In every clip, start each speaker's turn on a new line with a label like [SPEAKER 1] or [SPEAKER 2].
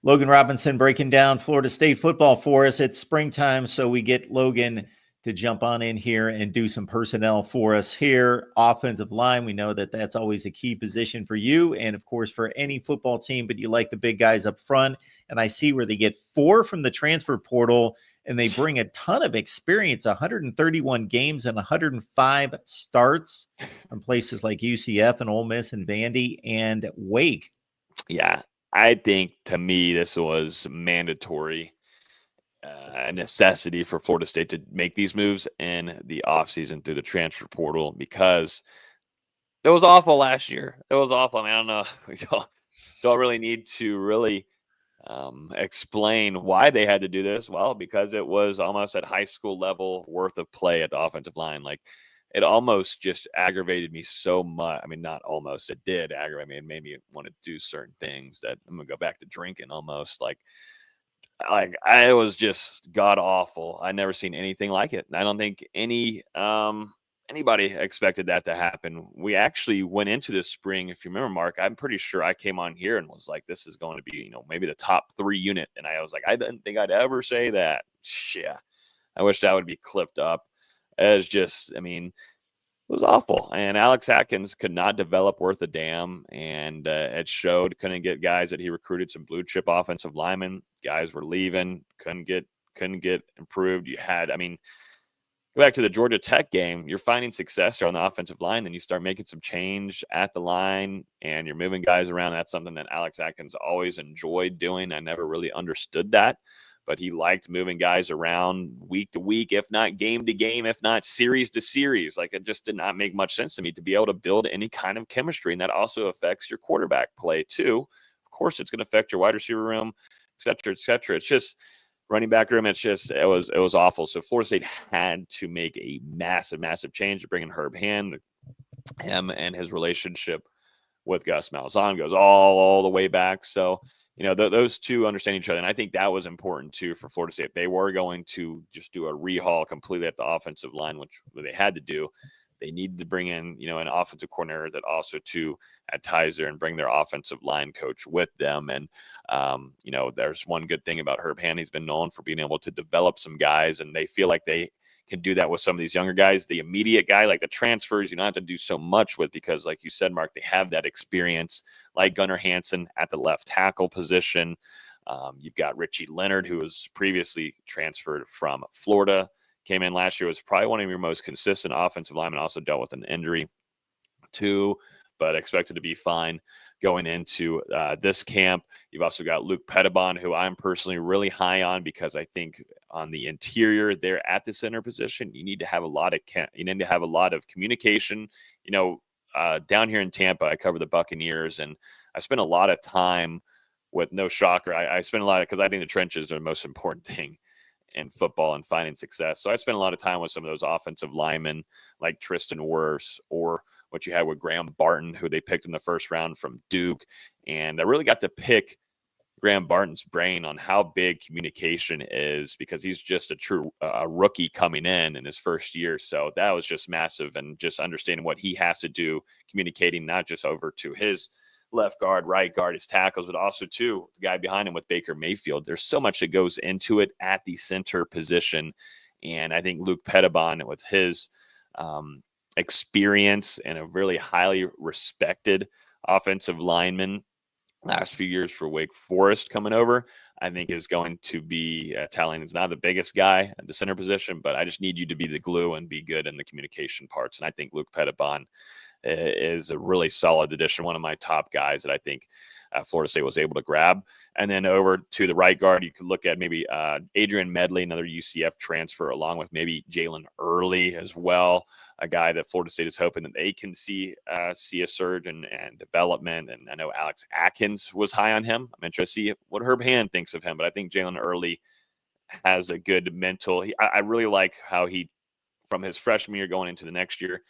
[SPEAKER 1] Logan Robinson breaking down Florida State football for us. It's springtime, so we get Logan to jump on in here and do some personnel for us here. Offensive line, we know that that's always a key position for you and, of course, for any football team, but you like the big guys up front. And I see where they get 4 from the transfer portal, and they bring a ton of experience, 131 games and 105 starts from places like UCF and Ole Miss and Vandy and Wake.
[SPEAKER 2] Yeah, I think to me this was mandatory necessity for Florida State to make these moves in the offseason through the transfer portal because it was awful last year. It was awful. I mean, I don't know. We don't really need to really explain why they had to do this. Well, because it was almost at high school level worth of play at the offensive line. Like, it almost just aggravated me so much. I mean, not almost, it did aggravate me. It made me want to do certain things that I'm going to go back to drinking almost. Like I was just god awful. I never seen anything like it. I don't think anybody expected that to happen. We actually went into this spring, if you remember, Mark, I'm pretty sure I came on here and was like, this is going to be, maybe the top 3 unit. And I was like, I didn't think I'd ever say that. Yeah. I wish that would be clipped up. As just, I mean, it was awful. And Alex Atkins could not develop worth a damn. And it showed. Couldn't get guys that he recruited, some blue chip offensive linemen. Guys were leaving. Couldn't get improved. You had, I mean, go back to the Georgia Tech game. You're finding success there on the offensive line. Then you start making some change at the line and you're moving guys around. That's something that Alex Atkins always enjoyed doing. I never really understood that. But he liked moving guys around week to week, if not game to game, if not series to series. Like, it just did not make much sense to me to be able to build any kind of chemistry. And that also affects your quarterback play too. Of course, it's going to affect your wide receiver room, et cetera, et cetera. It's just running back room. It was awful. So Florida State had to make a massive, massive change to bring in Herb Hand. Him and his relationship with Gus Malzahn goes all the way back. So, those two understand each other. And I think that was important too for Florida State. If they were going to just do a rehaul completely at the offensive line, which they had to do, they needed to bring in, an offensive coordinator that also too had ties there and bring their offensive line coach with them. And, there's one good thing about Herb Hand. He's been known for being able to develop some guys, and they feel like they can do that with some of these younger guys. The immediate guy, like the transfers, you don't have to do so much with because, like you said, Mark, they have that experience, like Gunnar Hansen at the left tackle position. You've got Richie Leonard, who was previously transferred from Florida, came in last year, was probably one of your most consistent offensive linemen, also dealt with an injury too, but expected to be fine going into this camp. You've also got Luke Pettibon, who I'm personally really high on because I think on the interior there at the center position, you need to have a lot of communication. Down here in Tampa, I cover the Buccaneers, and I spent a lot of time with no shocker. I spent a lot because I think the trenches are the most important thing in football and finding success. So I spent a lot of time with some of those offensive linemen like Tristan Wirfs, or what you had with Graham Barton, who they picked in the first round from Duke. And I really got to pick Graham Barton's brain on how big communication is because he's just a true rookie coming in his first year. So that was just massive, and just understanding what he has to do, communicating not just over to his left guard, right guard, his tackles, but also to the guy behind him with Baker Mayfield. There's so much that goes into it at the center position. And I think Luke Pettibon, with his experience and a really highly respected offensive lineman last few years for Wake Forest coming over, I think is going to be telling. He's not the biggest guy at the center position, but I just need you to be the glue and be good in the communication parts. And I think Luke Pettibon is a really solid addition, one of my top guys that I think Florida State was able to grab. And then over to the right guard, you could look at maybe Adrian Medley, another UCF transfer, along with maybe Jalen Early as well, a guy that Florida State is hoping that they can see a surge and development. And I know Alex Atkins was high on him. I'm interested to see what Herb Hand thinks of him, but I think Jalen Early has a good mental. I really like how he, from his freshman year going into the next year,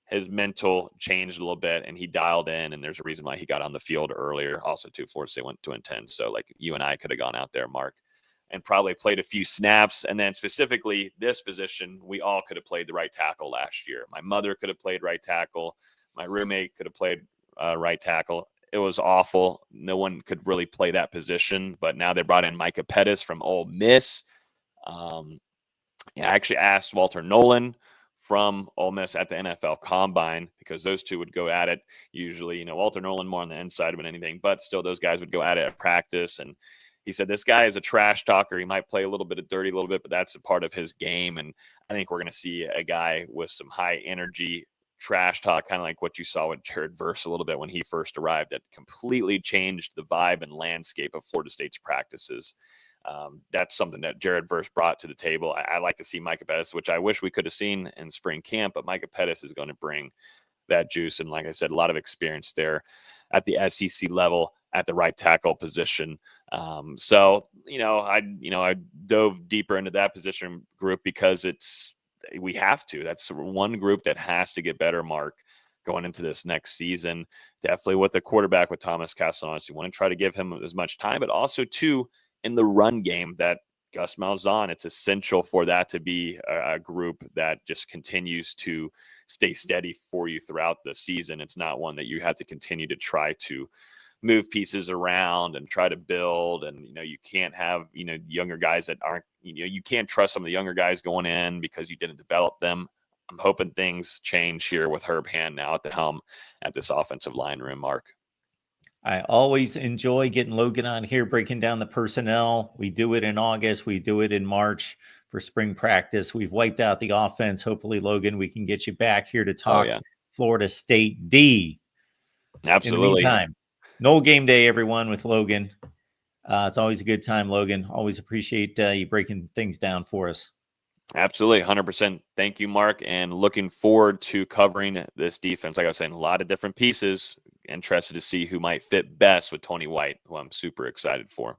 [SPEAKER 2] his mental changed a little bit and he dialed in, and there's a reason why he got on the field earlier. Also, too, Florida State went 2-10. So, like, you and I could have gone out there, Mark, and probably played a few snaps. And then specifically this position, we all could have played the right tackle last year. My mother could have played right tackle. My roommate could have played right tackle. it was awful. No one could really play that position, but now they brought in Micah Pettis from Ole Miss. I actually asked Walter Nolan from Ole Miss at the NFL Combine, because those two would go at it usually. You know, Walter Nolan more on the inside than anything, but still those guys would go at it at practice. And he said this guy is a trash talker. He might play a little bit of dirty a little bit, but that's a part of his game. And I think we're going to see a guy with some high energy trash talk, kind of like what you saw with Jared Verse a little bit when he first arrived, that completely changed the vibe and landscape of Florida State's practices. That's something that Jared Verse brought to the table. I like to see Micah Pettis, which I wish we could have seen in spring camp, but Micah Pettis is going to bring that juice. And like I said, a lot of experience there at the SEC level at the right tackle position. So, I dove deeper into that position group because we have to. That's one group that has to get better, Mark, going into this next season. Definitely with the quarterback, with Thomas Castellanos, you want to try to give him as much time, but also too, in the run game, that Gus Malzahn, it's essential for that to be a group that just continues to stay steady for you throughout the season. It's not one that you have to continue to try to move pieces around and try to build. And, you can't have, younger guys that aren't, you can't trust some of the younger guys going in because you didn't develop them. I'm hoping things change here with Herb Hand now at the helm at this offensive line room, Mark.
[SPEAKER 1] I always enjoy getting Logan on here, breaking down the personnel. We do it in August. We do it in March for spring practice. We've wiped out the offense. Hopefully, Logan, we can get you back here to talk Florida State D.
[SPEAKER 2] Absolutely.
[SPEAKER 1] In the meantime, no game day, everyone, with Logan. It's always a good time, Logan. Always appreciate you breaking things down for us.
[SPEAKER 2] Absolutely, 100%. Thank you, Mark, and looking forward to covering this defense. Like I was saying, a lot of different pieces. Interested to see who might fit best with Tony White, who I'm super excited for.